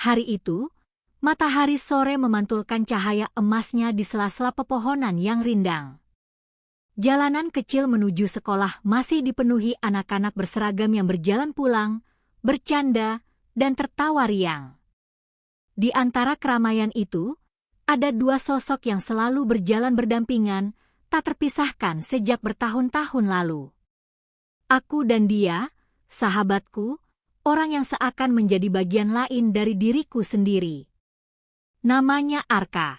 Hari itu, matahari sore memantulkan cahaya emasnya di sela-sela pepohonan yang rindang. Jalanan kecil menuju sekolah masih dipenuhi anak-anak berseragam yang berjalan pulang, bercanda, dan tertawa riang. Di antara keramaian itu, ada dua sosok yang selalu berjalan berdampingan, tak terpisahkan sejak bertahun-tahun lalu. Aku dan dia, sahabatku, orang yang seakan menjadi bagian lain dari diriku sendiri. Namanya Arka.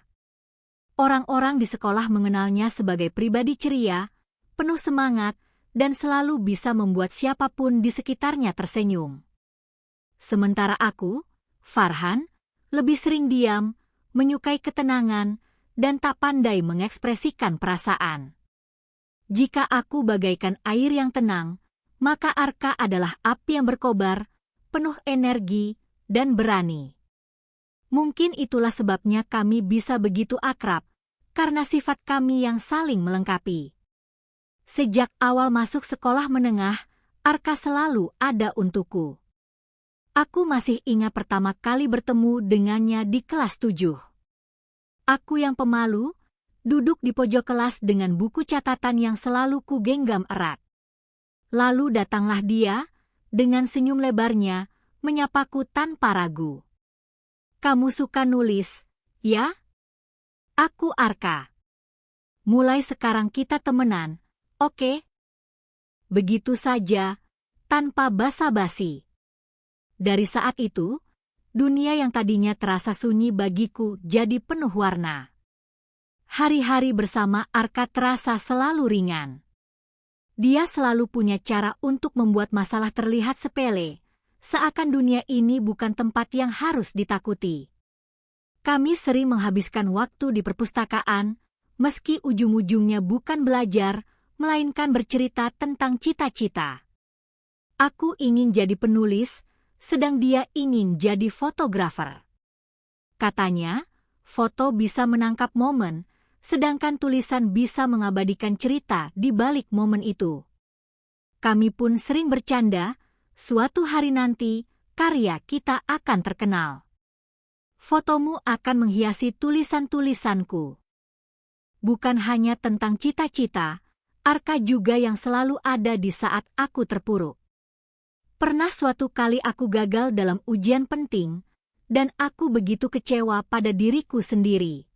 Orang-orang di sekolah mengenalnya sebagai pribadi ceria, penuh semangat, dan selalu bisa membuat siapapun di sekitarnya tersenyum. Sementara aku, Farhan, lebih sering diam, menyukai ketenangan, dan tak pandai mengekspresikan perasaan. Jika aku bagaikan air yang tenang, maka Arka adalah api yang berkobar, penuh energi, dan berani. Mungkin itulah sebabnya kami bisa begitu akrab, karena sifat kami yang saling melengkapi. Sejak awal masuk sekolah menengah, Arka selalu ada untukku. Aku masih ingat pertama kali bertemu dengannya di kelas 7. Aku yang pemalu, duduk di pojok kelas dengan buku catatan yang selalu kugenggam erat. Lalu datanglah dia, dengan senyum lebarnya, menyapaku tanpa ragu. "Kamu suka nulis, ya?" "Aku Arka. Mulai sekarang kita temenan, oke?" Begitu saja, tanpa basa-basi. Dari saat itu, dunia yang tadinya terasa sunyi bagiku jadi penuh warna. Hari-hari bersama Arka terasa selalu ringan. Dia selalu punya cara untuk membuat masalah terlihat sepele, seakan dunia ini bukan tempat yang harus ditakuti. Kami sering menghabiskan waktu di perpustakaan, meski ujung-ujungnya bukan belajar, melainkan bercerita tentang cita-cita. Aku ingin jadi penulis, sedang dia ingin jadi fotografer. Katanya, foto bisa menangkap momen, sedangkan tulisan bisa mengabadikan cerita di balik momen itu. Kami pun sering bercanda, suatu hari nanti, karya kita akan terkenal. Fotomu akan menghiasi tulisan-tulisanku. Bukan hanya tentang cita-cita, Arka juga yang selalu ada di saat aku terpuruk. Pernah suatu kali aku gagal dalam ujian penting, dan aku begitu kecewa pada diriku sendiri.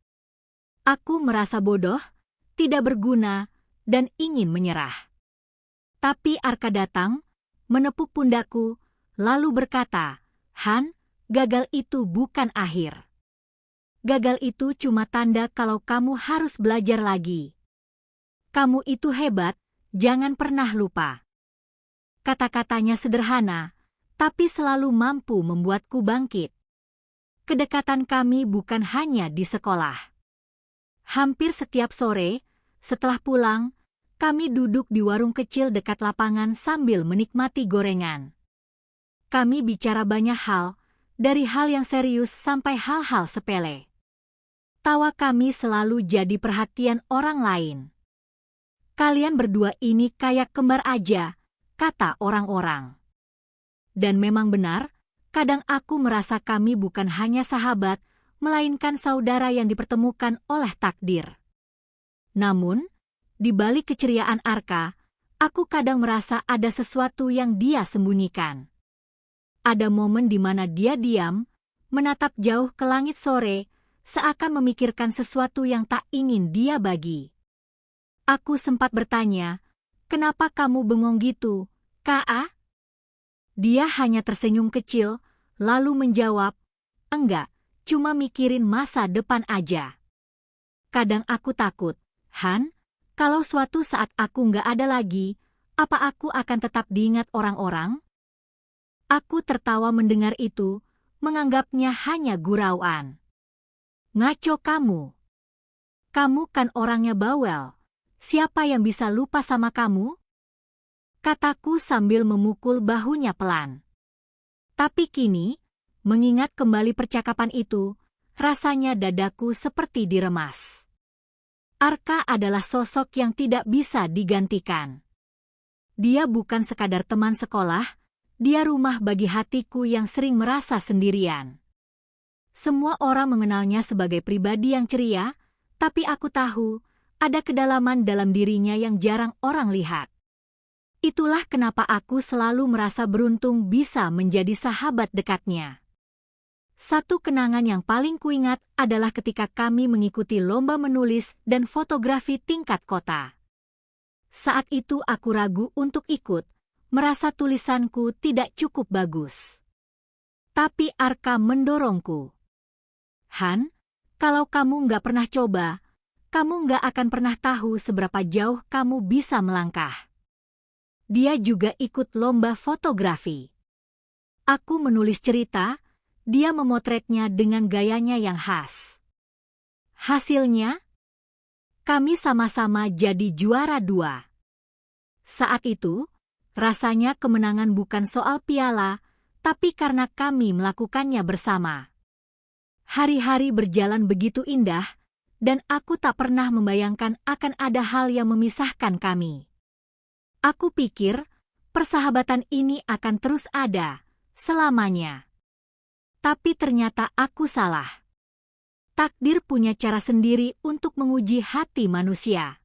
Aku merasa bodoh, tidak berguna, dan ingin menyerah. Tapi Arka datang, menepuk pundakku, lalu berkata, "Han, gagal itu bukan akhir. Gagal itu cuma tanda kalau kamu harus belajar lagi. Kamu itu hebat, jangan pernah lupa." Kata-katanya sederhana, tapi selalu mampu membuatku bangkit. Kedekatan kami bukan hanya di sekolah. Hampir setiap sore, setelah pulang, kami duduk di warung kecil dekat lapangan sambil menikmati gorengan. Kami bicara banyak hal, dari hal yang serius sampai hal-hal sepele. Tawa kami selalu jadi perhatian orang lain. "Kalian berdua ini kayak kembar aja," kata orang-orang. Dan memang benar, kadang aku merasa kami bukan hanya sahabat, melainkan saudara yang dipertemukan oleh takdir. Namun, di balik keceriaan Arka, aku kadang merasa ada sesuatu yang dia sembunyikan. Ada momen di mana dia diam, menatap jauh ke langit sore, seakan memikirkan sesuatu yang tak ingin dia bagi. Aku sempat bertanya, "Kenapa kamu bengong gitu, Kak?" Dia hanya tersenyum kecil, lalu menjawab, "Enggak, cuma mikirin masa depan aja." Kadang aku takut, "Han, kalau suatu saat aku nggak ada lagi, apa aku akan tetap diingat orang-orang?" Aku tertawa mendengar itu, menganggapnya hanya gurauan. "Ngaco kamu. Kamu kan orangnya bawel. Siapa yang bisa lupa sama kamu?" Kataku sambil memukul bahunya pelan. Tapi kini, mengingat kembali percakapan itu, rasanya dadaku seperti diremas. Arka adalah sosok yang tidak bisa digantikan. Dia bukan sekadar teman sekolah, dia rumah bagi hatiku yang sering merasa sendirian. Semua orang mengenalnya sebagai pribadi yang ceria, tapi aku tahu ada kedalaman dalam dirinya yang jarang orang lihat. Itulah kenapa aku selalu merasa beruntung bisa menjadi sahabat dekatnya. Satu kenangan yang paling kuingat adalah ketika kami mengikuti lomba menulis dan fotografi tingkat kota. Saat itu aku ragu untuk ikut, merasa tulisanku tidak cukup bagus. Tapi Arka mendorongku. Han, kalau kamu nggak pernah coba, kamu nggak akan pernah tahu seberapa jauh kamu bisa melangkah. Dia juga ikut lomba fotografi. Aku menulis cerita, dia memotretnya dengan gayanya yang khas. Hasilnya, kami sama-sama jadi juara 2. Saat itu, rasanya kemenangan bukan soal piala, tapi karena kami melakukannya bersama. Hari-hari berjalan begitu indah, dan aku tak pernah membayangkan akan ada hal yang memisahkan kami. Aku pikir, persahabatan ini akan terus ada, selamanya. Tapi ternyata aku salah. Takdir punya cara sendiri untuk menguji hati manusia.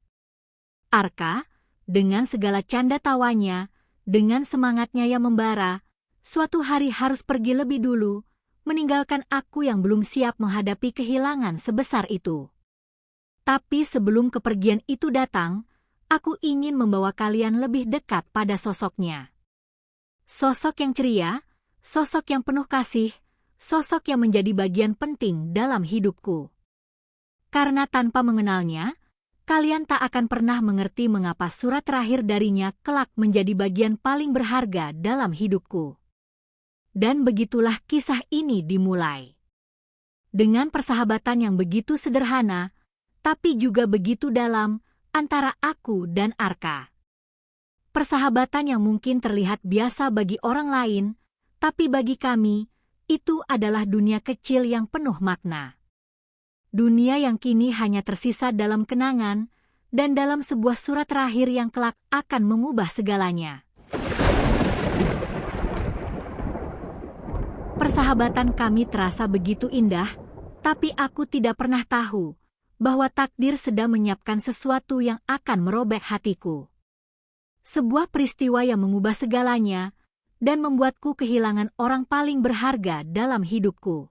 Arka, dengan segala canda tawanya, dengan semangatnya yang membara, suatu hari harus pergi lebih dulu, meninggalkan aku yang belum siap menghadapi kehilangan sebesar itu. Tapi sebelum kepergian itu datang, aku ingin membawa kalian lebih dekat pada sosoknya. Sosok yang ceria, sosok yang penuh kasih, sosok yang menjadi bagian penting dalam hidupku. Karena tanpa mengenalnya, kalian tak akan pernah mengerti mengapa surat terakhir darinya kelak menjadi bagian paling berharga dalam hidupku. Dan begitulah kisah ini dimulai. Dengan persahabatan yang begitu sederhana, tapi juga begitu dalam, antara aku dan Arka. Persahabatan yang mungkin terlihat biasa bagi orang lain, tapi bagi kami, itu adalah dunia kecil yang penuh makna. Dunia yang kini hanya tersisa dalam kenangan, dan dalam sebuah surat terakhir yang kelak akan mengubah segalanya. Persahabatan kami terasa begitu indah, tapi aku tidak pernah tahu bahwa takdir sedang menyiapkan sesuatu yang akan merobek hatiku. Sebuah peristiwa yang mengubah segalanya dan membuatku kehilangan orang paling berharga dalam hidupku.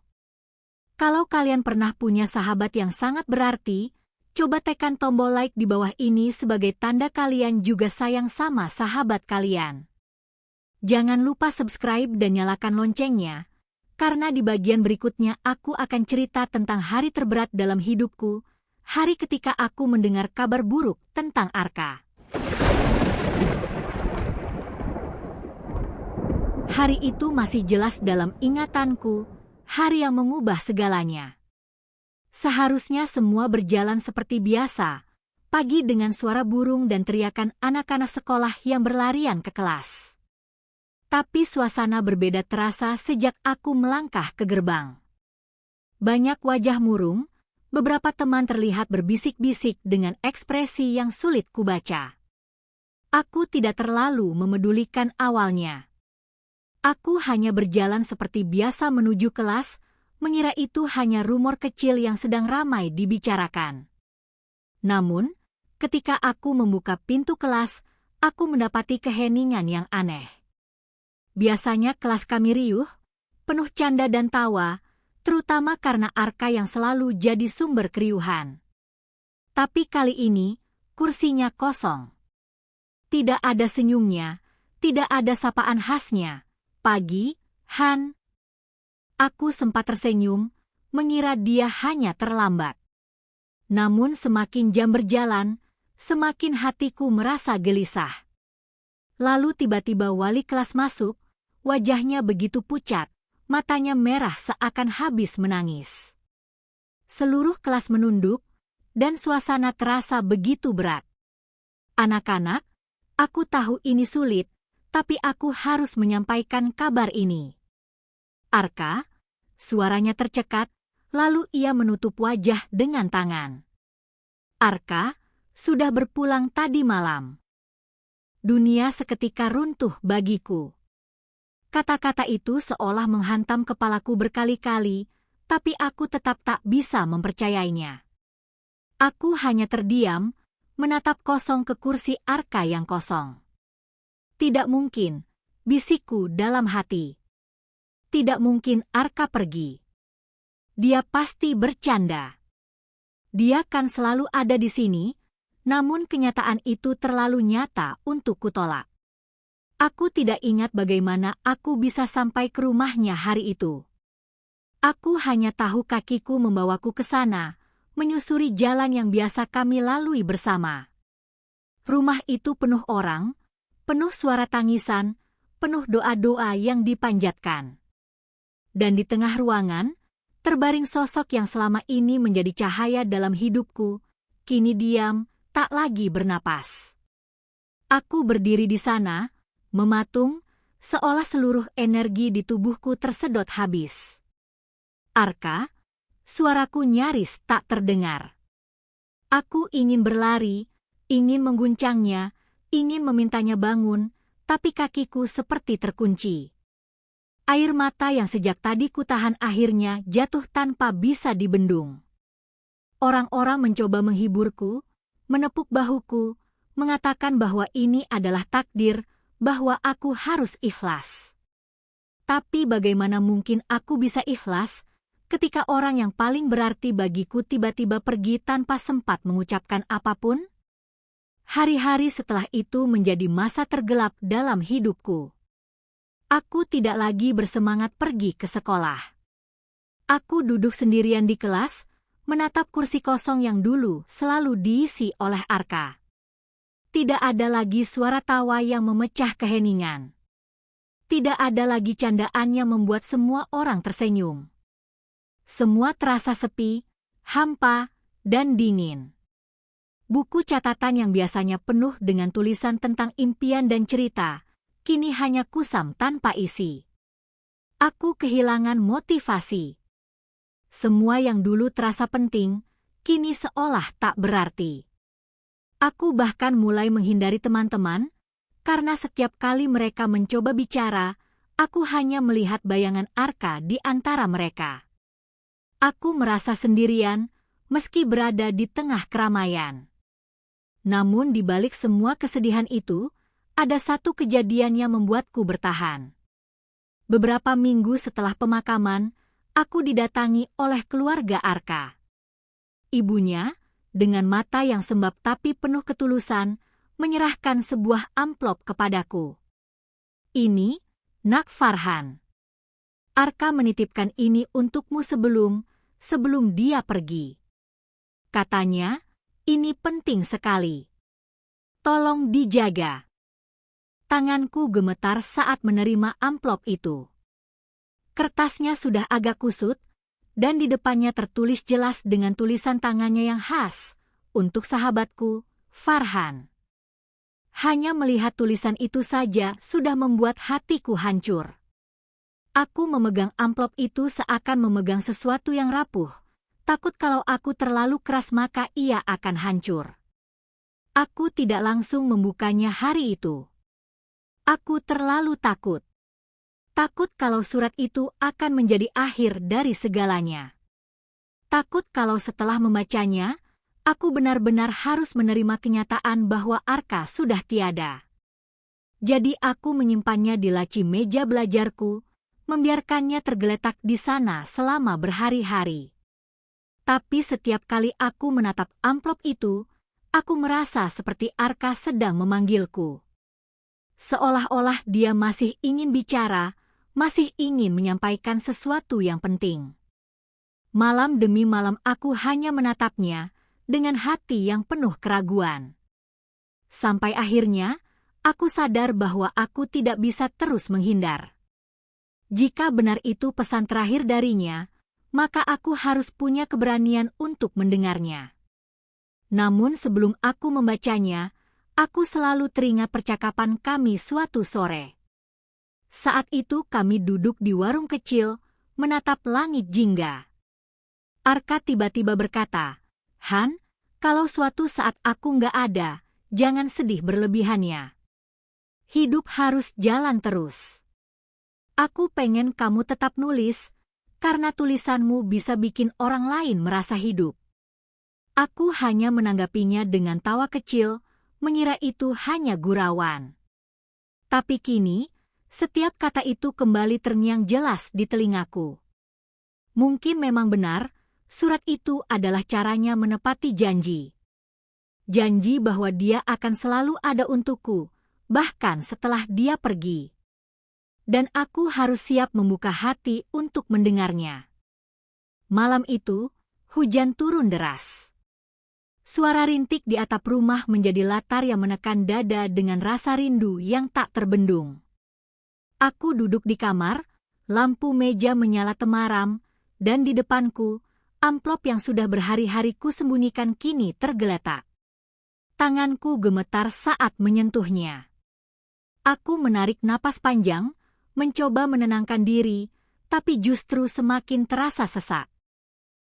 Kalau kalian pernah punya sahabat yang sangat berarti, coba tekan tombol like di bawah ini sebagai tanda kalian juga sayang sama sahabat kalian. Jangan lupa subscribe dan nyalakan loncengnya, karena di bagian berikutnya aku akan cerita tentang hari terberat dalam hidupku, hari ketika aku mendengar kabar buruk tentang Arka. Hari itu masih jelas dalam ingatanku, hari yang mengubah segalanya. Seharusnya semua berjalan seperti biasa, pagi dengan suara burung dan teriakan anak-anak sekolah yang berlarian ke kelas. Tapi suasana berbeda terasa sejak aku melangkah ke gerbang. Banyak wajah murung, beberapa teman terlihat berbisik-bisik dengan ekspresi yang sulit kubaca. Aku tidak terlalu memedulikan awalnya. Aku hanya berjalan seperti biasa menuju kelas, mengira itu hanya rumor kecil yang sedang ramai dibicarakan. Namun, ketika aku membuka pintu kelas, aku mendapati keheningan yang aneh. Biasanya kelas kami riuh, penuh canda dan tawa, terutama karena Arka yang selalu jadi sumber keriuhan. Tapi kali ini, kursinya kosong. Tidak ada senyumnya, tidak ada sapaan khasnya. Pagi, Han. Aku sempat tersenyum, mengira dia hanya terlambat. Namun semakin jam berjalan, semakin hatiku merasa gelisah. Lalu tiba-tiba wali kelas masuk, wajahnya begitu pucat, matanya merah seakan habis menangis. Seluruh kelas menunduk, dan suasana terasa begitu berat. Anak-anak, aku tahu ini sulit, tapi aku harus menyampaikan kabar ini. Arka, suaranya tercekat, lalu ia menutup wajah dengan tangan. Arka, sudah berpulang tadi malam. Dunia seketika runtuh bagiku. Kata-kata itu seolah menghantam kepalaku berkali-kali, tapi aku tetap tak bisa mempercayainya. Aku hanya terdiam, menatap kosong ke kursi Arka yang kosong. Tidak mungkin, bisikku dalam hati. Tidak mungkin Arka pergi. Dia pasti bercanda. Dia kan selalu ada di sini, namun kenyataan itu terlalu nyata untuk kutolak. Aku tidak ingat bagaimana aku bisa sampai ke rumahnya hari itu. Aku hanya tahu kakiku membawaku ke sana, menyusuri jalan yang biasa kami lalui bersama. Rumah itu penuh orang, penuh suara tangisan, penuh doa-doa yang dipanjatkan. Dan di tengah ruangan, terbaring sosok yang selama ini menjadi cahaya dalam hidupku, kini diam, tak lagi bernapas. Aku berdiri di sana, mematung, seolah seluruh energi di tubuhku tersedot habis. Arka, suaraku nyaris tak terdengar. Aku ingin berlari, ingin mengguncangnya, ingin memintanya bangun, tapi kakiku seperti terkunci. Air mata yang sejak tadi kutahan akhirnya jatuh tanpa bisa dibendung. Orang-orang mencoba menghiburku, menepuk bahuku, mengatakan bahwa ini adalah takdir, bahwa aku harus ikhlas. Tapi bagaimana mungkin aku bisa ikhlas ketika orang yang paling berarti bagiku tiba-tiba pergi tanpa sempat mengucapkan apapun? Hari-hari setelah itu menjadi masa tergelap dalam hidupku. Aku tidak lagi bersemangat pergi ke sekolah. Aku duduk sendirian di kelas, menatap kursi kosong yang dulu selalu diisi oleh Arka. Tidak ada lagi suara tawa yang memecah keheningan. Tidak ada lagi candaan yang membuat semua orang tersenyum. Semua terasa sepi, hampa, dan dingin. Buku catatan yang biasanya penuh dengan tulisan tentang impian dan cerita, kini hanya kusam tanpa isi. Aku kehilangan motivasi. Semua yang dulu terasa penting, kini seolah tak berarti. Aku bahkan mulai menghindari teman-teman, karena setiap kali mereka mencoba bicara, aku hanya melihat bayangan Arka di antara mereka. Aku merasa sendirian, meski berada di tengah keramaian. Namun di balik semua kesedihan itu, ada satu kejadian yang membuatku bertahan. Beberapa minggu setelah pemakaman, aku didatangi oleh keluarga Arka. Ibunya, dengan mata yang sembab tapi penuh ketulusan, menyerahkan sebuah amplop kepadaku. Ini, Nak Farhan. Arka menitipkan ini untukmu sebelum dia pergi. Katanya, ini penting sekali. Tolong dijaga. Tanganku gemetar saat menerima amplop itu. Kertasnya sudah agak kusut, dan di depannya tertulis jelas dengan tulisan tangannya yang khas, untuk sahabatku, Farhan. Hanya melihat tulisan itu saja sudah membuat hatiku hancur. Aku memegang amplop itu seakan memegang sesuatu yang rapuh, takut kalau aku terlalu keras maka ia akan hancur. Aku tidak langsung membukanya hari itu. Aku terlalu takut. Takut kalau surat itu akan menjadi akhir dari segalanya. Takut kalau setelah membacanya, aku benar-benar harus menerima kenyataan bahwa Arka sudah tiada. Jadi aku menyimpannya di laci meja belajarku, membiarkannya tergeletak di sana selama berhari-hari. Tapi setiap kali aku menatap amplop itu, aku merasa seperti Arka sedang memanggilku. Seolah-olah dia masih ingin bicara, masih ingin menyampaikan sesuatu yang penting. Malam demi malam aku hanya menatapnya, dengan hati yang penuh keraguan. Sampai akhirnya, aku sadar bahwa aku tidak bisa terus menghindar. Jika benar itu pesan terakhir darinya, maka aku harus punya keberanian untuk mendengarnya. Namun sebelum aku membacanya, aku selalu teringat percakapan kami suatu sore. Saat itu kami duduk di warung kecil, menatap langit jingga. Arka tiba-tiba berkata, "Han, kalau suatu saat aku nggak ada, jangan sedih berlebihannya. Hidup harus jalan terus. Aku pengen kamu tetap nulis, karena tulisanmu bisa bikin orang lain merasa hidup. Aku hanya menanggapinya dengan tawa kecil, mengira itu hanya gurauan. Tapi kini, setiap kata itu kembali terngiang jelas di telingaku. Mungkin memang benar, surat itu adalah caranya menepati janji. Janji bahwa dia akan selalu ada untukku, bahkan setelah dia pergi. Dan aku harus siap membuka hati untuk mendengarnya. Malam itu, hujan turun deras. Suara rintik di atap rumah menjadi latar yang menekan dada dengan rasa rindu yang tak terbendung. Aku duduk di kamar, lampu meja menyala temaram, dan di depanku, amplop yang sudah berhari-hari ku sembunyikan kini tergeletak. Tanganku gemetar saat menyentuhnya. Aku menarik napas panjang, mencoba menenangkan diri, tapi justru semakin terasa sesak.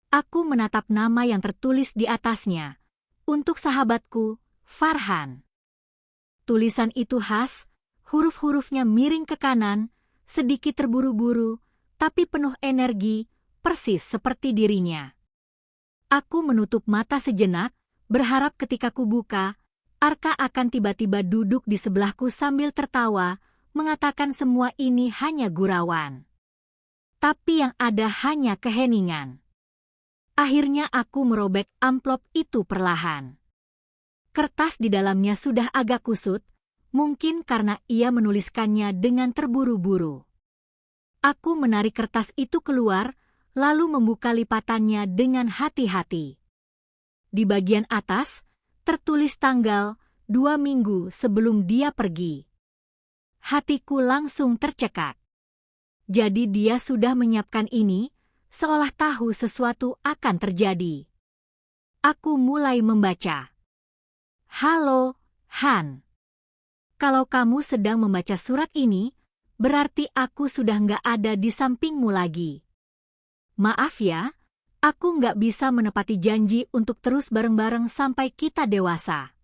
Aku menatap nama yang tertulis di atasnya. Untuk sahabatku, Farhan. Tulisan itu khas, huruf-hurufnya miring ke kanan, sedikit terburu-buru, tapi penuh energi, persis seperti dirinya. Aku menutup mata sejenak, berharap ketika ku buka, Arka akan tiba-tiba duduk di sebelahku sambil tertawa, mengatakan semua ini hanya gurauan. Tapi yang ada hanya keheningan. Akhirnya aku merobek amplop itu perlahan. Kertas di dalamnya sudah agak kusut, mungkin karena ia menuliskannya dengan terburu-buru. Aku menarik kertas itu keluar, lalu membuka lipatannya dengan hati-hati. Di bagian atas, tertulis tanggal 2 minggu sebelum dia pergi. Hatiku langsung tercekat. Jadi dia sudah menyiapkan ini, seolah tahu sesuatu akan terjadi. Aku mulai membaca. Halo, Han. Kalau kamu sedang membaca surat ini, berarti aku sudah nggak ada di sampingmu lagi. Maaf ya, aku nggak bisa menepati janji untuk terus bareng-bareng sampai kita dewasa.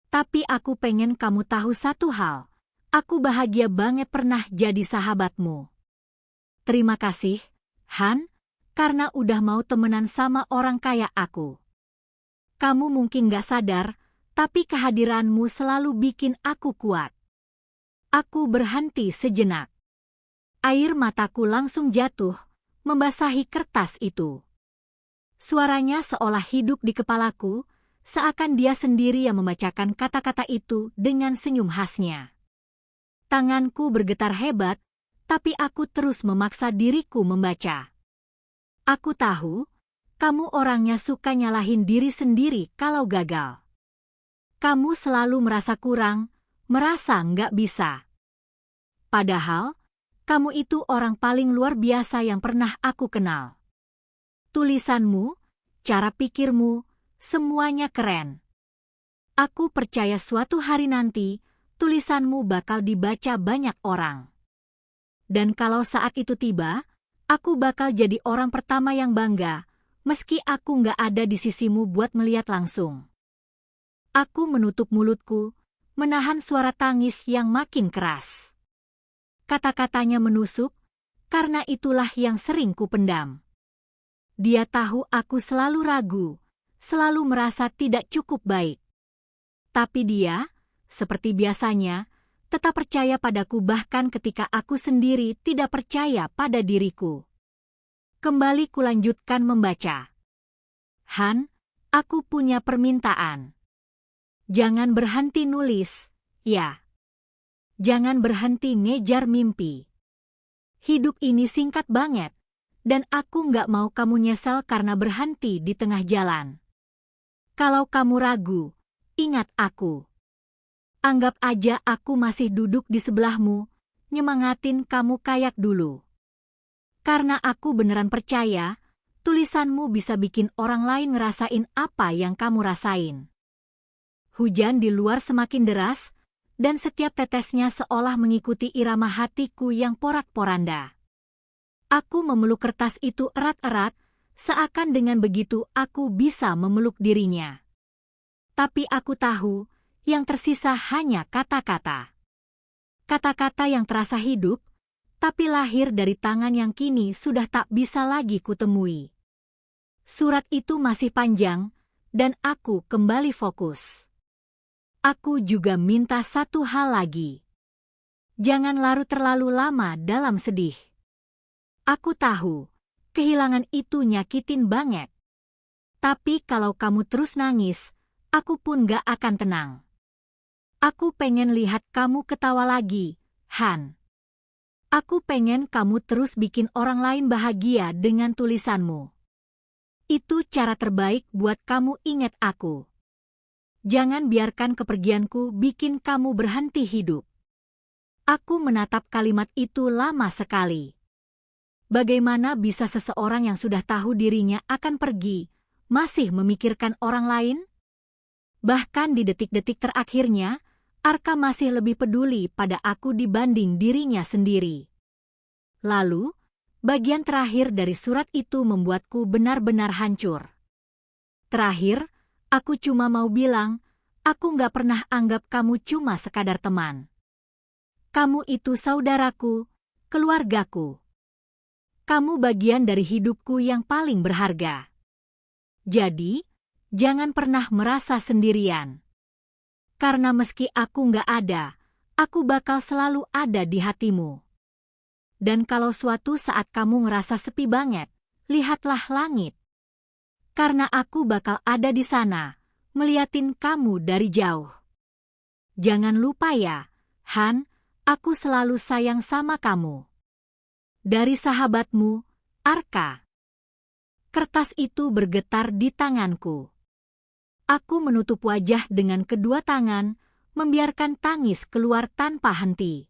Tapi aku pengen kamu tahu satu hal. Aku bahagia banget pernah jadi sahabatmu. Terima kasih, Han, karena udah mau temenan sama orang kayak aku. Kamu mungkin gak sadar, tapi kehadiranmu selalu bikin aku kuat. Aku berhenti sejenak. Air mataku langsung jatuh, membasahi kertas itu. Suaranya seolah hidup di kepalaku, seakan dia sendiri yang membacakan kata-kata itu dengan senyum khasnya. Tanganku bergetar hebat, tapi aku terus memaksa diriku membaca. Aku tahu, kamu orangnya suka nyalahin diri sendiri kalau gagal. Kamu selalu merasa kurang, merasa nggak bisa. Padahal, kamu itu orang paling luar biasa yang pernah aku kenal. Tulisanmu, cara pikirmu, semuanya keren. Aku percaya suatu hari nanti, tulisanmu bakal dibaca banyak orang. Dan kalau saat itu tiba, aku bakal jadi orang pertama yang bangga, meski aku nggak ada di sisimu buat melihat langsung. Aku menutup mulutku, menahan suara tangis yang makin keras. Kata-katanya menusuk, karena itulah yang sering kupendam. Dia tahu aku selalu ragu, selalu merasa tidak cukup baik. Tapi dia, seperti biasanya, tetap percaya padaku bahkan ketika aku sendiri tidak percaya pada diriku. Kembali kulanjutkan membaca. Han, aku punya permintaan. Jangan berhenti nulis, ya. Jangan berhenti ngejar mimpi. Hidup ini singkat banget, dan aku nggak mau kamu nyesel karena berhenti di tengah jalan. Kalau kamu ragu, ingat aku. Anggap aja aku masih duduk di sebelahmu, nyemangatin kamu kayak dulu. Karena aku beneran percaya, tulisanmu bisa bikin orang lain ngerasain apa yang kamu rasain. Hujan di luar semakin deras, dan setiap tetesnya seolah mengikuti irama hatiku yang porak-poranda. Aku memeluk kertas itu erat-erat, seakan dengan begitu aku bisa memeluk dirinya. Tapi aku tahu, yang tersisa hanya kata-kata. Kata-kata yang terasa hidup, tapi lahir dari tangan yang kini sudah tak bisa lagi kutemui. Surat itu masih panjang, dan aku kembali fokus. Aku juga minta satu hal lagi. Jangan larut terlalu lama dalam sedih. Aku tahu, kehilangan itu nyakitin banget. Tapi kalau kamu terus nangis, aku pun gak akan tenang. Aku pengen lihat kamu ketawa lagi, Han. Aku pengen kamu terus bikin orang lain bahagia dengan tulisanmu. Itu cara terbaik buat kamu ingat aku. Jangan biarkan kepergianku bikin kamu berhenti hidup. Aku menatap kalimat itu lama sekali. Bagaimana bisa seseorang yang sudah tahu dirinya akan pergi, masih memikirkan orang lain? Bahkan di detik-detik terakhirnya, Arka masih lebih peduli pada aku dibanding dirinya sendiri. Lalu, bagian terakhir dari surat itu membuatku benar-benar hancur. Terakhir, aku cuma mau bilang, aku gak pernah anggap kamu cuma sekadar teman. Kamu itu saudaraku, keluargaku. Kamu bagian dari hidupku yang paling berharga. Jadi, jangan pernah merasa sendirian. Karena meski aku gak ada, aku bakal selalu ada di hatimu. Dan kalau suatu saat kamu ngerasa sepi banget, lihatlah langit. Karena aku bakal ada di sana, ngeliatin kamu dari jauh. Jangan lupa ya, Han, aku selalu sayang sama kamu. Dari sahabatmu, Arka. Kertas itu bergetar di tanganku. Aku menutup wajah dengan kedua tangan, membiarkan tangis keluar tanpa henti.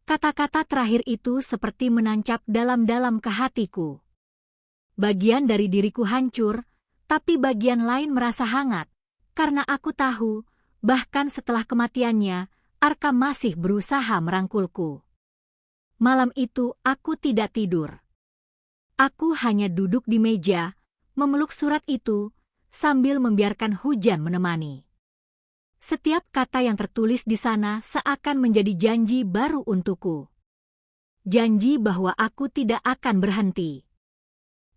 Kata-kata terakhir itu seperti menancap dalam-dalam ke hatiku. Bagian dari diriku hancur, tapi bagian lain merasa hangat, karena aku tahu, bahkan setelah kematiannya, Arka masih berusaha merangkulku. Malam itu aku tidak tidur. Aku hanya duduk di meja, memeluk surat itu, sambil membiarkan hujan menemani. Setiap kata yang tertulis di sana seakan menjadi janji baru untukku. Janji bahwa aku tidak akan berhenti.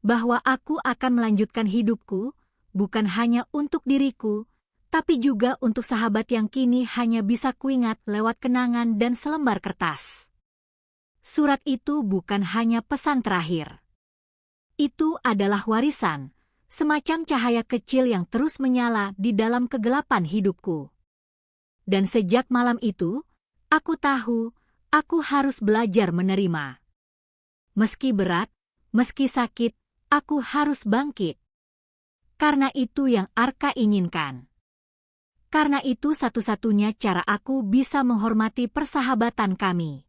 Bahwa aku akan melanjutkan hidupku, bukan hanya untuk diriku, tapi juga untuk sahabat yang kini hanya bisa kuingat lewat kenangan dan selembar kertas. Surat itu bukan hanya pesan terakhir. Itu adalah warisan, semacam cahaya kecil yang terus menyala di dalam kegelapan hidupku. Dan sejak malam itu, aku tahu, aku harus belajar menerima. Meski berat, meski sakit, aku harus bangkit. Karena itu yang Arka inginkan. Karena itu satu-satunya cara aku bisa menghormati persahabatan kami.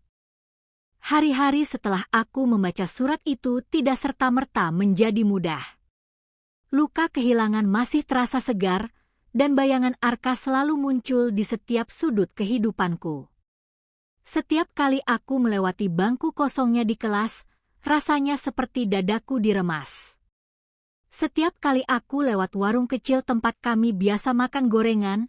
Hari-hari setelah aku membaca surat itu tidak serta-merta menjadi mudah. Luka kehilangan masih terasa segar, dan bayangan Arka selalu muncul di setiap sudut kehidupanku. Setiap kali aku melewati bangku kosongnya di kelas, rasanya seperti dadaku diremas. Setiap kali aku lewat warung kecil tempat kami biasa makan gorengan,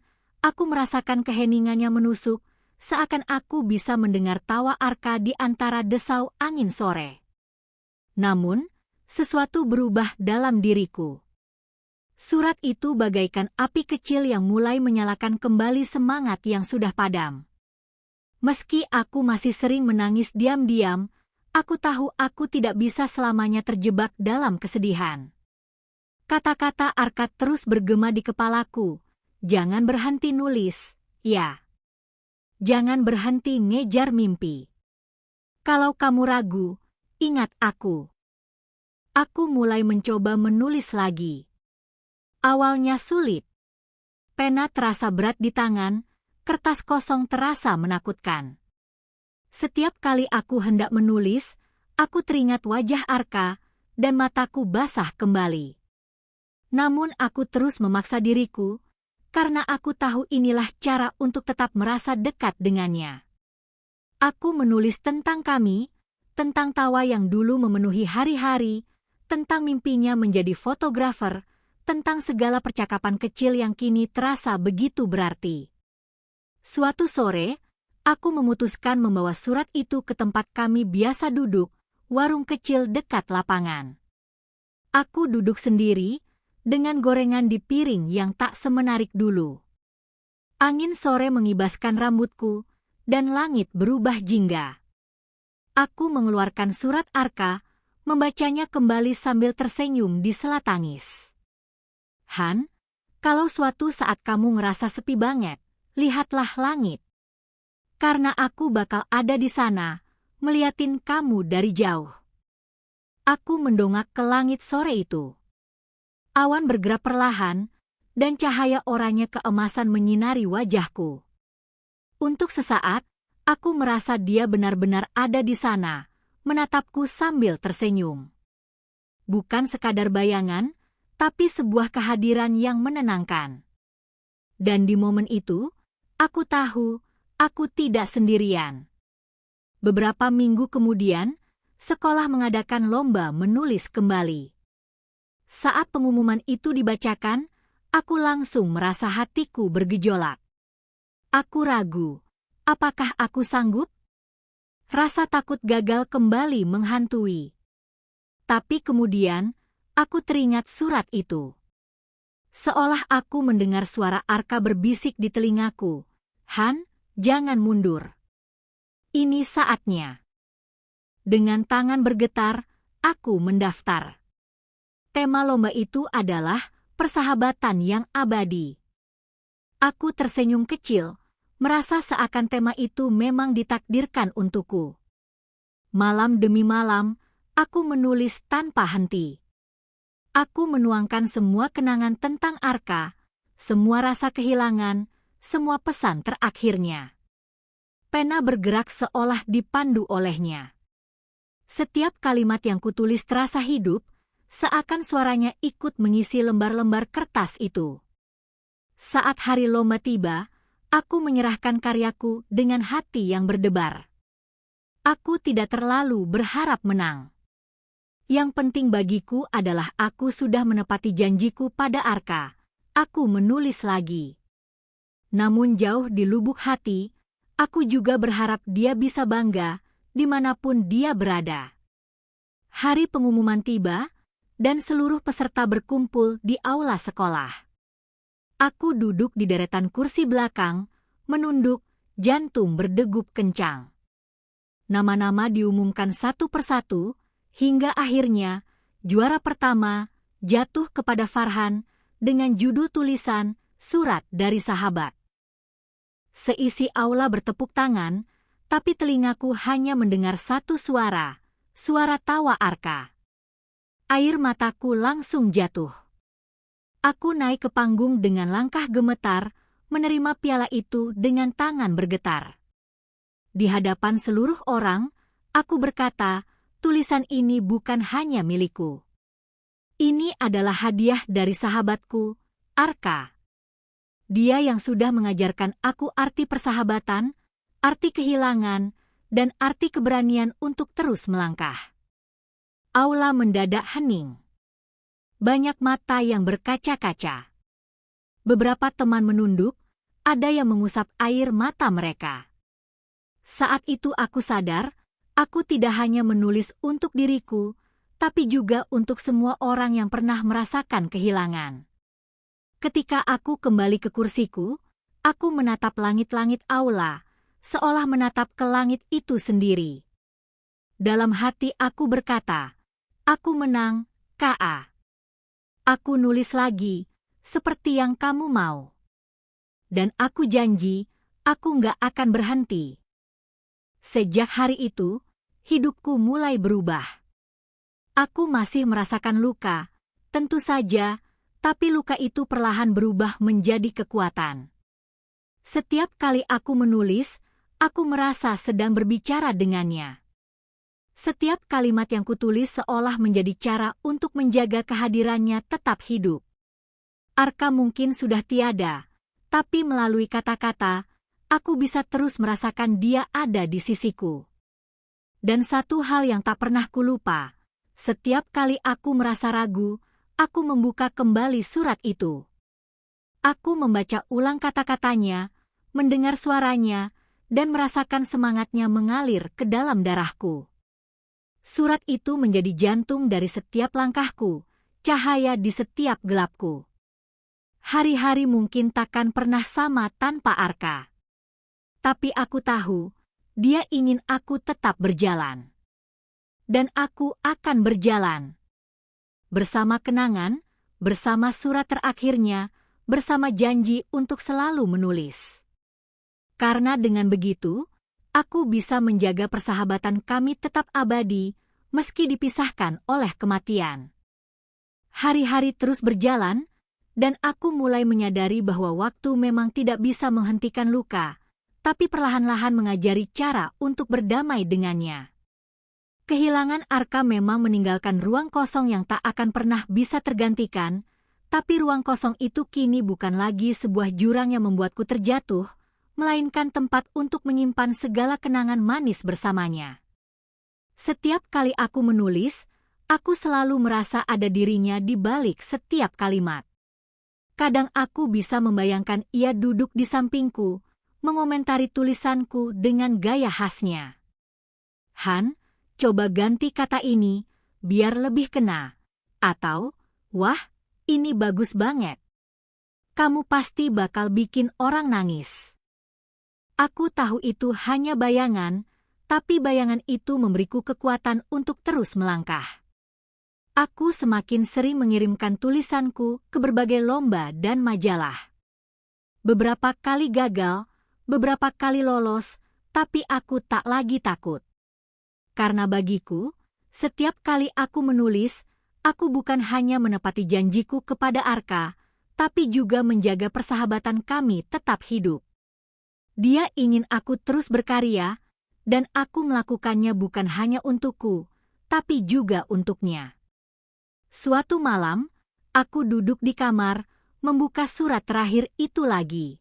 aku merasakan keheningannya menusuk, seakan aku bisa mendengar tawa Arka di antara desau angin sore. Namun, sesuatu berubah dalam diriku. Surat itu bagaikan api kecil yang mulai menyalakan kembali semangat yang sudah padam. Meski aku masih sering menangis diam-diam, aku tahu aku tidak bisa selamanya terjebak dalam kesedihan. Kata-kata Arka terus bergema di kepalaku, jangan berhenti nulis, ya. Jangan berhenti ngejar mimpi. Kalau kamu ragu, ingat aku. Aku mulai mencoba menulis lagi. Awalnya sulit. Pena terasa berat di tangan, kertas kosong terasa menakutkan. Setiap kali aku hendak menulis, aku teringat wajah Arka, dan mataku basah kembali. Namun aku terus memaksa diriku, karena aku tahu inilah cara untuk tetap merasa dekat dengannya. Aku menulis tentang kami, tentang tawa yang dulu memenuhi hari-hari, tentang mimpinya menjadi fotografer, tentang segala percakapan kecil yang kini terasa begitu berarti. Suatu sore, Aku memutuskan membawa surat itu ke tempat kami biasa duduk, warung kecil dekat lapangan. Aku duduk sendiri, dengan gorengan di piring yang tak semenarik dulu. Angin sore mengibaskan rambutku, dan langit berubah jingga. Aku mengeluarkan surat Arka, membacanya kembali sambil tersenyum di sela tangis. Han, kalau suatu saat kamu ngerasa sepi banget, lihatlah langit. Karena aku bakal ada di sana, meliatin kamu dari jauh. Aku mendongak ke langit sore itu. Awan bergerak perlahan, dan cahaya oranye keemasan menyinari wajahku. Untuk sesaat, aku merasa dia benar-benar ada di sana, menatapku sambil tersenyum. Bukan sekadar bayangan, tapi sebuah kehadiran yang menenangkan. Dan di momen itu, aku tahu, aku tidak sendirian. Beberapa minggu kemudian, sekolah mengadakan lomba menulis kembali. Saat pengumuman itu dibacakan, aku langsung merasa hatiku bergejolak. Aku ragu, apakah aku sanggup? Rasa takut gagal kembali menghantui. Tapi kemudian, aku teringat surat itu. Seolah aku mendengar suara Arka berbisik di telingaku, Han, jangan mundur. Ini saatnya. Dengan tangan bergetar, aku mendaftar. Tema lomba itu adalah persahabatan yang abadi. Aku tersenyum kecil, merasa seakan tema itu memang ditakdirkan untukku. Malam demi malam, aku menulis tanpa henti. Aku menuangkan semua kenangan tentang Arka, semua rasa kehilangan, semua pesan terakhirnya. Pena bergerak seolah dipandu olehnya. Setiap kalimat yang kutulis terasa hidup, seakan suaranya ikut mengisi lembar-lembar kertas itu. Saat hari lomba tiba, aku menyerahkan karyaku dengan hati yang berdebar. Aku tidak terlalu berharap menang. Yang penting bagiku adalah aku sudah menepati janjiku pada Arka. Aku menulis lagi. Namun jauh di lubuk hati, aku juga berharap dia bisa bangga dimanapun dia berada. Hari pengumuman tiba, dan seluruh peserta berkumpul di aula sekolah. Aku duduk di deretan kursi belakang, menunduk, jantung berdegup kencang. Nama-nama diumumkan satu persatu, hingga akhirnya, juara pertama jatuh kepada Farhan dengan judul tulisan Surat dari Sahabat. Seisi aula bertepuk tangan, tapi telingaku hanya mendengar satu suara, suara tawa Arka. Air mataku langsung jatuh. Aku naik ke panggung dengan langkah gemetar, menerima piala itu dengan tangan bergetar. Di hadapan seluruh orang, aku berkata, tulisan ini bukan hanya milikku. Ini adalah hadiah dari sahabatku, Arka. Dia yang sudah mengajarkan aku arti persahabatan, arti kehilangan, dan arti keberanian untuk terus melangkah. Aula mendadak hening. Banyak mata yang berkaca-kaca. Beberapa teman menunduk, ada yang mengusap air mata mereka. Saat itu aku sadar, aku tidak hanya menulis untuk diriku, tapi juga untuk semua orang yang pernah merasakan kehilangan. Ketika aku kembali ke kursiku, aku menatap langit-langit aula, seolah menatap ke langit itu sendiri. Dalam hati aku berkata, aku menang, K.A. Aku nulis lagi, seperti yang kamu mau. Dan aku janji, aku nggak akan berhenti. Sejak hari itu, hidupku mulai berubah. Aku masih merasakan luka, tentu saja, tapi luka itu perlahan berubah menjadi kekuatan. Setiap kali aku menulis, aku merasa sedang berbicara dengannya. Setiap kalimat yang kutulis seolah menjadi cara untuk menjaga kehadirannya tetap hidup. Arka mungkin sudah tiada, tapi melalui kata-kata, aku bisa terus merasakan dia ada di sisiku. Dan satu hal yang tak pernah kulupa, setiap kali aku merasa ragu, aku membuka kembali surat itu. Aku membaca ulang kata-katanya, mendengar suaranya, dan merasakan semangatnya mengalir ke dalam darahku. Surat itu menjadi jantung dari setiap langkahku, cahaya di setiap gelapku. Hari-hari mungkin takkan pernah sama tanpa Arka. Tapi aku tahu, dia ingin aku tetap berjalan. Dan aku akan berjalan. Bersama kenangan, bersama surat terakhirnya, bersama janji untuk selalu menulis. Karena dengan begitu, aku bisa menjaga persahabatan kami tetap abadi, meski dipisahkan oleh kematian. Hari-hari terus berjalan, dan aku mulai menyadari bahwa waktu memang tidak bisa menghentikan luka, tapi perlahan-lahan mengajari cara untuk berdamai dengannya. Kehilangan Arka memang meninggalkan ruang kosong yang tak akan pernah bisa tergantikan, tapi ruang kosong itu kini bukan lagi sebuah jurang yang membuatku terjatuh, melainkan tempat untuk menyimpan segala kenangan manis bersamanya. Setiap kali aku menulis, aku selalu merasa ada dirinya di balik setiap kalimat. Kadang aku bisa membayangkan ia duduk di sampingku, mengomentari tulisanku dengan gaya khasnya. "Han, coba ganti kata ini, biar lebih kena." Atau, "Wah, ini bagus banget. Kamu pasti bakal bikin orang nangis." Aku tahu itu hanya bayangan, tapi bayangan itu memberiku kekuatan untuk terus melangkah. Aku semakin sering mengirimkan tulisanku ke berbagai lomba dan majalah. Beberapa kali gagal, beberapa kali lolos, tapi aku tak lagi takut. Karena bagiku, setiap kali aku menulis, aku bukan hanya menepati janjiku kepada Arka, tapi juga menjaga persahabatan kami tetap hidup. Dia ingin aku terus berkarya, dan aku melakukannya bukan hanya untukku, tapi juga untuknya. Suatu malam, aku duduk di kamar, membuka surat terakhir itu lagi.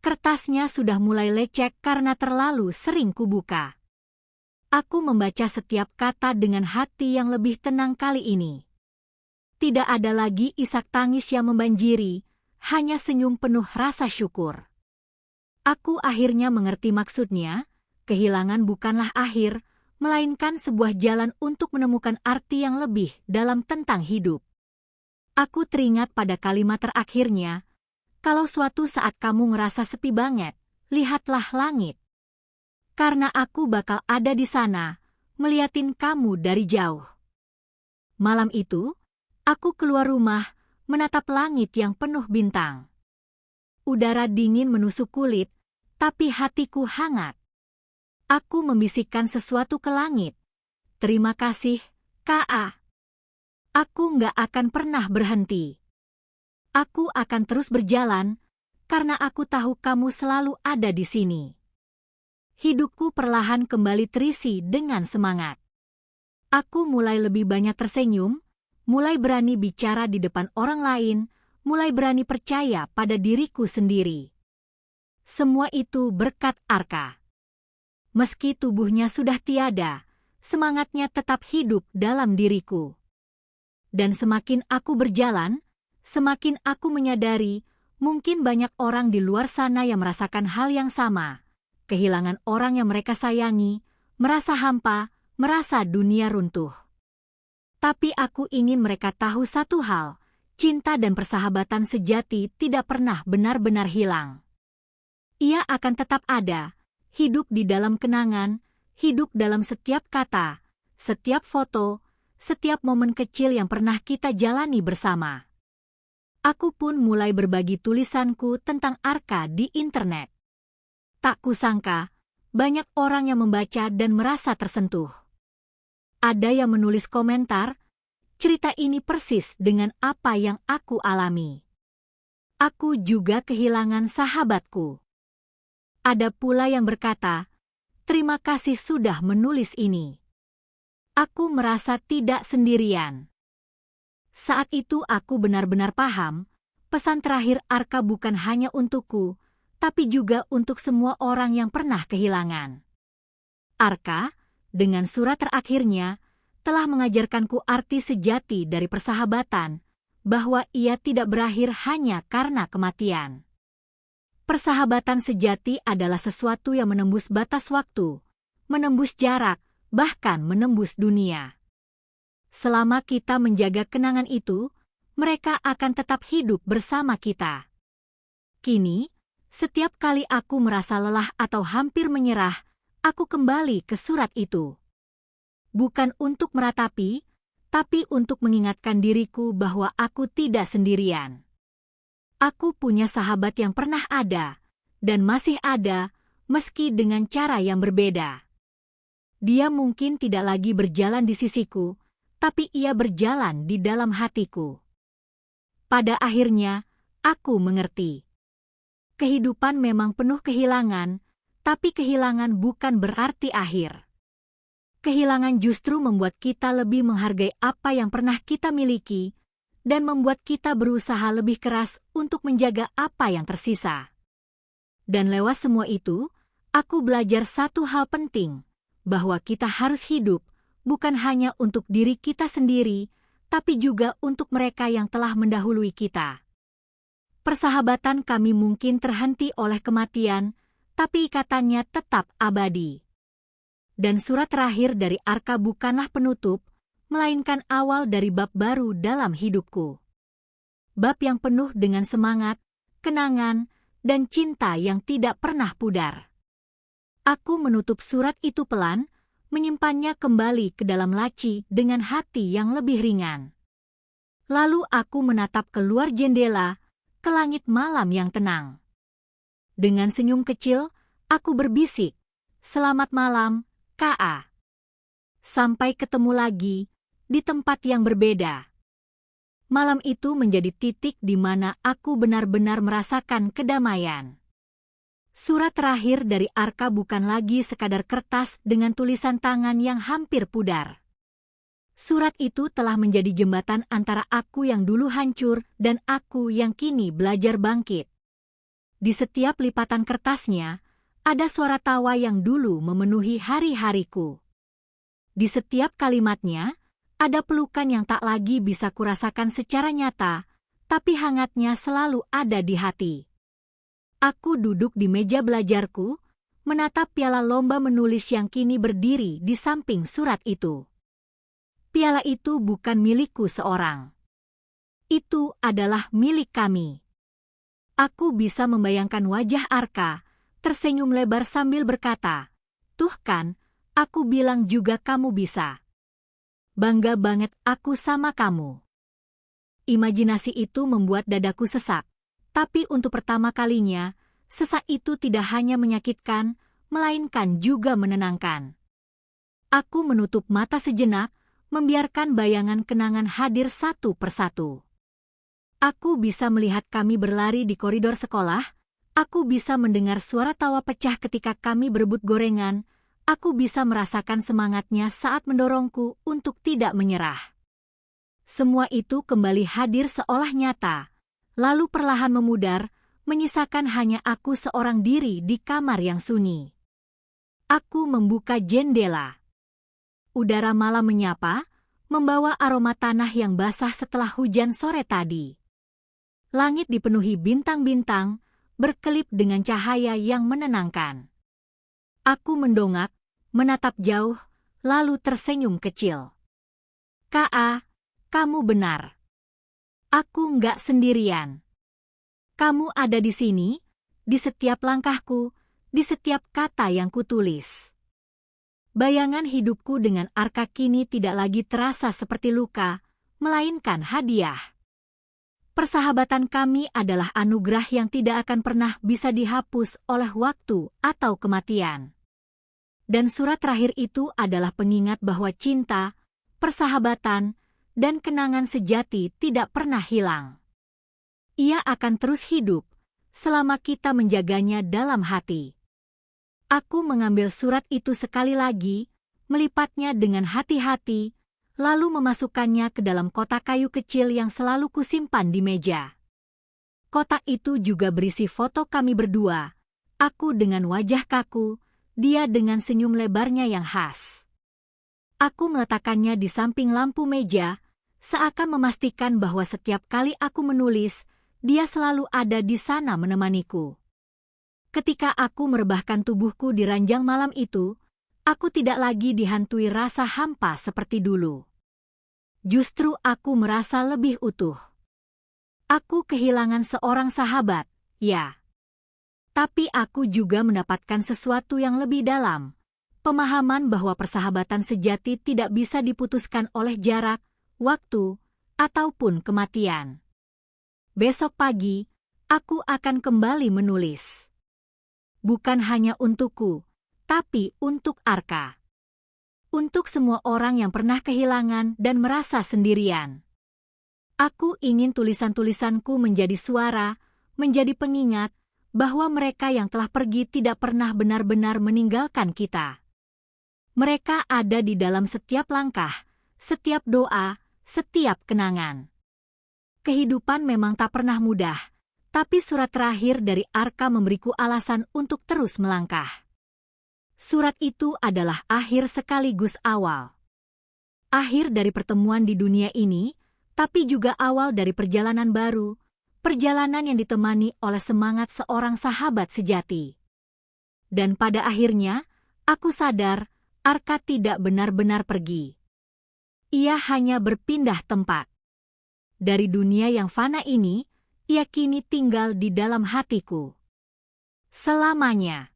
Kertasnya sudah mulai lecek karena terlalu sering kubuka. Aku membaca setiap kata dengan hati yang lebih tenang kali ini. Tidak ada lagi isak tangis yang membanjiri, hanya senyum penuh rasa syukur. Aku akhirnya mengerti maksudnya, kehilangan bukanlah akhir, melainkan sebuah jalan untuk menemukan arti yang lebih dalam tentang hidup. Aku teringat pada kalimat terakhirnya, "Kalau suatu saat kamu ngerasa sepi banget, lihatlah langit. Karena aku bakal ada di sana, meliatin kamu dari jauh." Malam itu, aku keluar rumah, menatap langit yang penuh bintang. Udara dingin menusuk kulit, tapi hatiku hangat. Aku membisikkan sesuatu ke langit. "Terima kasih, K.A. Aku nggak akan pernah berhenti. Aku akan terus berjalan, karena aku tahu kamu selalu ada di sini." Hidupku perlahan kembali terisi dengan semangat. Aku mulai lebih banyak tersenyum, mulai berani bicara di depan orang lain, mulai berani percaya pada diriku sendiri. Semua itu berkat Arka. Meski tubuhnya sudah tiada, semangatnya tetap hidup dalam diriku. Dan semakin aku berjalan, semakin aku menyadari mungkin banyak orang di luar sana yang merasakan hal yang sama. Kehilangan orang yang mereka sayangi, merasa hampa, merasa dunia runtuh. Tapi aku ingin mereka tahu satu hal, cinta dan persahabatan sejati tidak pernah benar-benar hilang. Ia akan tetap ada, hidup di dalam kenangan, hidup dalam setiap kata, setiap foto, setiap momen kecil yang pernah kita jalani bersama. Aku pun mulai berbagi tulisanku tentang Arka di internet. Tak kusangka, banyak orang yang membaca dan merasa tersentuh. Ada yang menulis komentar, "Cerita ini persis dengan apa yang aku alami. Aku juga kehilangan sahabatku." Ada pula yang berkata, "Terima kasih sudah menulis ini. Aku merasa tidak sendirian." Saat itu aku benar-benar paham, pesan terakhir Arka bukan hanya untukku, tapi juga untuk semua orang yang pernah kehilangan. Arka, dengan surat terakhirnya, telah mengajarkanku arti sejati dari persahabatan, bahwa ia tidak berakhir hanya karena kematian. Persahabatan sejati adalah sesuatu yang menembus batas waktu, menembus jarak, bahkan menembus dunia. Selama kita menjaga kenangan itu, mereka akan tetap hidup bersama kita. Kini, setiap kali aku merasa lelah atau hampir menyerah, aku kembali ke surat itu. Bukan untuk meratapi, tapi untuk mengingatkan diriku bahwa aku tidak sendirian. Aku punya sahabat yang pernah ada, dan masih ada, meski dengan cara yang berbeda. Dia mungkin tidak lagi berjalan di sisiku, tapi ia berjalan di dalam hatiku. Pada akhirnya, aku mengerti. Kehidupan memang penuh kehilangan, tapi kehilangan bukan berarti akhir. Kehilangan justru membuat kita lebih menghargai apa yang pernah kita miliki, dan membuat kita berusaha lebih keras untuk menjaga apa yang tersisa. Dan lewat semua itu, aku belajar satu hal penting, bahwa kita harus hidup, bukan hanya untuk diri kita sendiri, tapi juga untuk mereka yang telah mendahului kita. Persahabatan kami mungkin terhenti oleh kematian, tapi ikatannya tetap abadi. Dan surat terakhir dari Arka bukanlah penutup, melainkan awal dari bab baru dalam hidupku. Bab yang penuh dengan semangat, kenangan, dan cinta yang tidak pernah pudar. Aku menutup surat itu pelan, menyimpannya kembali ke dalam laci dengan hati yang lebih ringan. Lalu aku menatap keluar jendela, ke langit malam yang tenang. Dengan senyum kecil, aku berbisik, "Selamat malam, K.A. Sampai ketemu lagi, di tempat yang berbeda." Malam itu menjadi titik di mana aku benar-benar merasakan kedamaian. Surat terakhir dari Arka bukan lagi sekadar kertas dengan tulisan tangan yang hampir pudar. Surat itu telah menjadi jembatan antara aku yang dulu hancur dan aku yang kini belajar bangkit. Di setiap lipatan kertasnya, ada suara tawa yang dulu memenuhi hari-hariku. Di setiap kalimatnya, ada pelukan yang tak lagi bisa kurasakan secara nyata, tapi hangatnya selalu ada di hati. Aku duduk di meja belajarku, menatap piala lomba menulis yang kini berdiri di samping surat itu. Piala itu bukan milikku seorang. Itu adalah milik kami. Aku bisa membayangkan wajah Arka, tersenyum lebar sambil berkata, "Tuh kan, aku bilang juga kamu bisa. Bangga banget aku sama kamu." Imajinasi itu membuat dadaku sesak, tapi untuk pertama kalinya, sesak itu tidak hanya menyakitkan, melainkan juga menenangkan. Aku menutup mata sejenak, membiarkan bayangan kenangan hadir satu persatu. Aku bisa melihat kami berlari di koridor sekolah, aku bisa mendengar suara tawa pecah ketika kami berebut gorengan, aku bisa merasakan semangatnya saat mendorongku untuk tidak menyerah. Semua itu kembali hadir seolah nyata, lalu perlahan memudar, menyisakan hanya aku seorang diri di kamar yang sunyi. Aku membuka jendela. Udara malam menyapa, membawa aroma tanah yang basah setelah hujan sore tadi. Langit dipenuhi bintang-bintang, berkelip dengan cahaya yang menenangkan. Aku mendongak, menatap jauh, lalu tersenyum kecil. "K.A., kamu benar. Aku nggak sendirian. Kamu ada di sini, di setiap langkahku, di setiap kata yang kutulis." Bayangan hidupku dengan Arka kini tidak lagi terasa seperti luka, melainkan hadiah. Persahabatan kami adalah anugerah yang tidak akan pernah bisa dihapus oleh waktu atau kematian. Dan surat terakhir itu adalah pengingat bahwa cinta, persahabatan, dan kenangan sejati tidak pernah hilang. Ia akan terus hidup, selama kita menjaganya dalam hati. Aku mengambil surat itu sekali lagi, melipatnya dengan hati-hati, lalu memasukkannya ke dalam kotak kayu kecil yang selalu kusimpan di meja. Kotak itu juga berisi foto kami berdua, aku dengan wajah kaku, dia dengan senyum lebarnya yang khas. Aku meletakkannya di samping lampu meja, seakan memastikan bahwa setiap kali aku menulis, dia selalu ada di sana menemaniku. Ketika aku merebahkan tubuhku di ranjang malam itu, aku tidak lagi dihantui rasa hampa seperti dulu. Justru aku merasa lebih utuh. Aku kehilangan seorang sahabat, ya. Tapi aku juga mendapatkan sesuatu yang lebih dalam. Pemahaman bahwa persahabatan sejati tidak bisa diputuskan oleh jarak, waktu, ataupun kematian. Besok pagi, aku akan kembali menulis. Bukan hanya untukku, tapi untuk Arka. Untuk semua orang yang pernah kehilangan dan merasa sendirian. Aku ingin tulisan-tulisanku menjadi suara, menjadi pengingat, bahwa mereka yang telah pergi tidak pernah benar-benar meninggalkan kita. Mereka ada di dalam setiap langkah, setiap doa, setiap kenangan. Kehidupan memang tak pernah mudah, tapi surat terakhir dari Arka memberiku alasan untuk terus melangkah. Surat itu adalah akhir sekaligus awal. Akhir dari pertemuan di dunia ini, tapi juga awal dari perjalanan baru, perjalanan yang ditemani oleh semangat seorang sahabat sejati. Dan pada akhirnya, aku sadar, Arka tidak benar-benar pergi. Ia hanya berpindah tempat. Dari dunia yang fana ini, ia kini tinggal di dalam hatiku. Selamanya.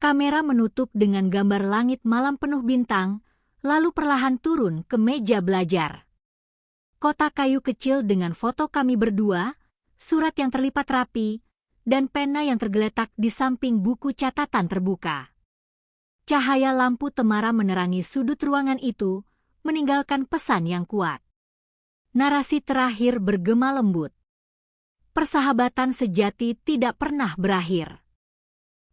Kamera menutup dengan gambar langit malam penuh bintang, lalu perlahan turun ke meja belajar. Kotak kayu kecil dengan foto kami berdua, surat yang terlipat rapi, dan pena yang tergeletak di samping buku catatan terbuka. Cahaya lampu temara menerangi sudut ruangan itu, meninggalkan pesan yang kuat. Narasi terakhir bergema lembut. Persahabatan sejati tidak pernah berakhir.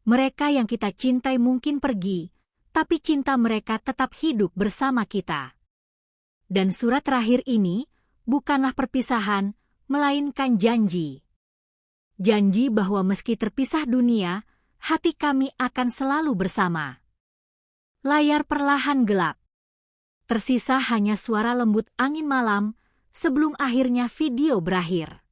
Mereka yang kita cintai mungkin pergi, tapi cinta mereka tetap hidup bersama kita. Dan surat terakhir ini bukanlah perpisahan, melainkan janji. Janji bahwa meski terpisah dunia, hati kami akan selalu bersama. Layar perlahan gelap. Tersisa hanya suara lembut angin malam sebelum akhirnya video berakhir.